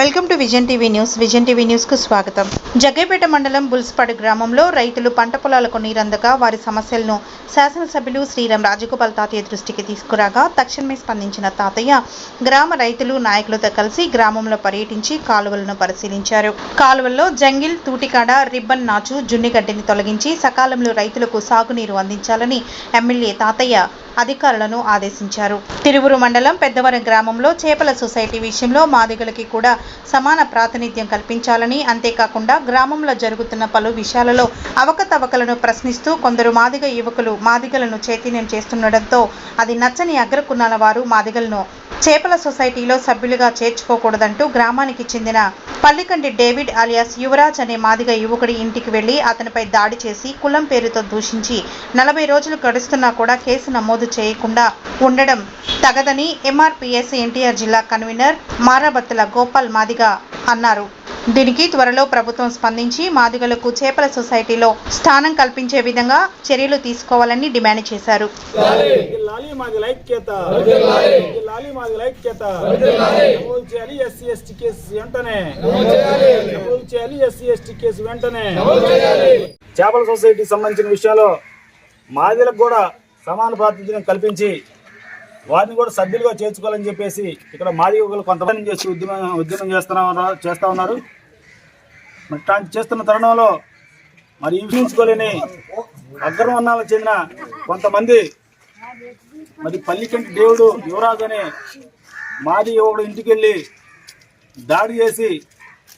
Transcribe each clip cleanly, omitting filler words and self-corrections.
Welcome to vision TV news. Vision TV news కు స్వాగతం. జగ్గైపేట మండలం బుల్స్పాడు గ్రామంలో రైతులు పంట పొలాలకు నీరందక వారి సమస్యలను శాసనసభ్యులు శ్రీరామ్ రాజగోపాల్ తాతయ్య దృష్టికి తీసుకురాగా తక్షణమే స్పందించిన తాతయ్య గ్రామ రైతులు నాయకులతో కలిసి గ్రామంలో పర్యటించి కాలువలను పరిశీలించారు. కాలువల్లో జంగిల్, తూటికాడ, రిబ్బన్ నాచు, జున్నిగడ్డిని తొలగించి సకాలంలో రైతులకు సాగునీరు అందించాలని ఎమ్మెల్యే తాతయ్య అధికారులను ఆదేశించారు. తిరువురు మండలం పెద్దవరం గ్రామంలో చేపల సొసైటీ విషయంలో మాదిగలకి కూడా సమాన ప్రాతినిధ్యం కల్పించాలని, అంతేకాకుండా గ్రామంలో జరుగుతున్న పలు విషయాలలో అవకతవకలను ప్రశ్నిస్తూ కొందరు మాదిగ యువకులు మాదిగలను చైతన్యం చేస్తుండటంతో అది నచ్చని అగ్రకులాల వారు మాదిగలను చేపల సొసైటీలో సభ్యులుగా చేర్చుకోకూడదంటూ గ్రామానికి చెందిన పల్లికంటి డేవిడ్ అలియాస్ యువరాజ్ అనే మాదిగ యువకుడి ఇంటికి వెళ్లి అతనిపై దాడి చేసి కులం పేరుతో దూషించి 40 రోజులు గడుస్తున్నా కూడా కేసు నమోదు చేయకుండా ఉండడం తగదని ఎంఆర్పీఎస్ ఎన్టీఆర్ జిల్లా కన్వీనర్ మారాబత్తుల గోపాల్ మాదిగ అన్నారు. దీనికి త్వరలో ప్రభుత్వం స్పందించి మాదిగలకు చేపల సొసైటీలో స్థానం కల్పించే విధంగా చర్యలు తీసుకోవాలని డిమాండ్ చేశారు. చేపల సొసైటీకి సంబంధించిన విషయంలో మాదిలకు కూడా సమాన ప్రాతినిధ్యం కల్పించి వారిని కూడా సభ్యులుగా చేర్చుకోవాలని చెప్పేసి ఇక్కడ మాదిగలు కొంతమంది చేసి ఉద్యమం చేస్తూ ఉన్నారు. మరి చేస్తున్న తరుణంలో మరి ఊహించుకోలేని అగ్రవర్ణాలకు చెందిన కొంతమంది మరి పల్లికంటి దేవుడు యువరాజు అనే మాది యువకుడు ఇంటికి వెళ్ళి దాడి చేసి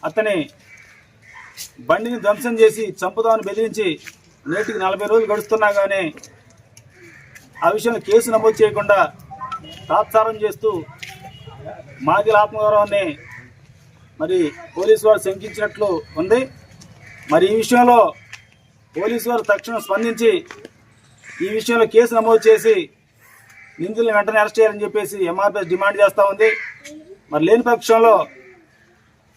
అతని బండిని ధ్వంసం చేసి చంపుదామని బెదిరించి నేటికి 40 రోజులు గడుస్తున్నా కానీ ఆ విషయంలో కేసు నమోదు చేయకుండా తాత్సారం చేస్తూ మాదిగల ఆత్మగౌరవాన్ని మరి పోలీసు వారు శంకించినట్లు ఉంది. మరి ఈ విషయంలో పోలీసు వారు తక్షణం స్పందించి ఈ విషయంలో కేసు నమోదు చేసి నిందితులను వెంటనే అరెస్ట్ చేయాలని చెప్పేసి ఎంఆర్పీఎస్ డిమాండ్ చేస్తూ ఉంది. మరి లేని పక్షంలో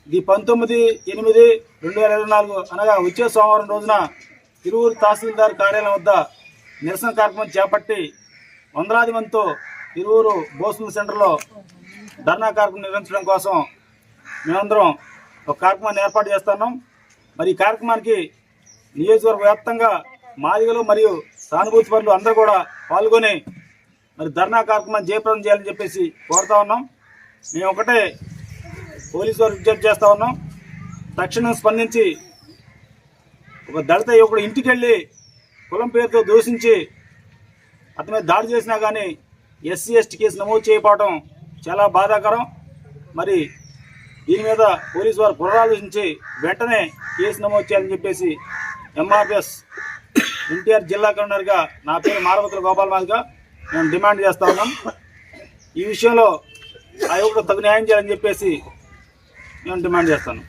ఇది 19/8/2024 అనగా వచ్చే సోమవారం రోజున తిరువూరు తహసీల్దార్ కార్యాలయం వద్ద నిరసన కార్యక్రమం చేపట్టి వందలాది మందితో తిరువూరు బోస్మిల్ సెంటర్లో ధర్నా కార్యక్రమం నిర్వహించడం కోసం మేమందరం ఒక కార్యక్రమాన్ని ఏర్పాటు చేస్తున్నాం. మరి ఈ కార్యక్రమానికి నియోజకవర్గ వ్యాప్తంగా మాదిగలు మరియు సానుభూతి పరులు అందరూ కూడా పాల్గొని మరి ధర్నా కార్యక్రమాన్ని జయప్రదం చేయాలని చెప్పేసి కోరుతా ఉన్నాం. మేము ఒకటే పోలీసు వారు విజ్ఞప్తి చేస్తూ ఉన్నాం, తక్షణం స్పందించి ఒక దళిత యువకుడు ఇంటికి వెళ్ళి కులం పేరుతో దూషించి అతని మీద దాడి చేసినా కానీ SC ST కేసు నమోదు చేయకపోవడం చాలా బాధాకరం. మరి దీని మీద పోలీసు వారు పునరాలోచించి వెంటనే కేసు నమోదు చేయాలని చెప్పేసి ఎంఆర్పీఎస్ ఎన్టీఆర్ జిల్లా కన్వీనర్గా నా పేరు మారాబత్తుల గోపాల్ మాదిగా మేము డిమాండ్ చేస్తా ఉన్నాం. ఈ విషయంలో ఆ యువకుడు తగు న్యాయం చేయాలని చెప్పేసి మేము డిమాండ్ చేస్తాను.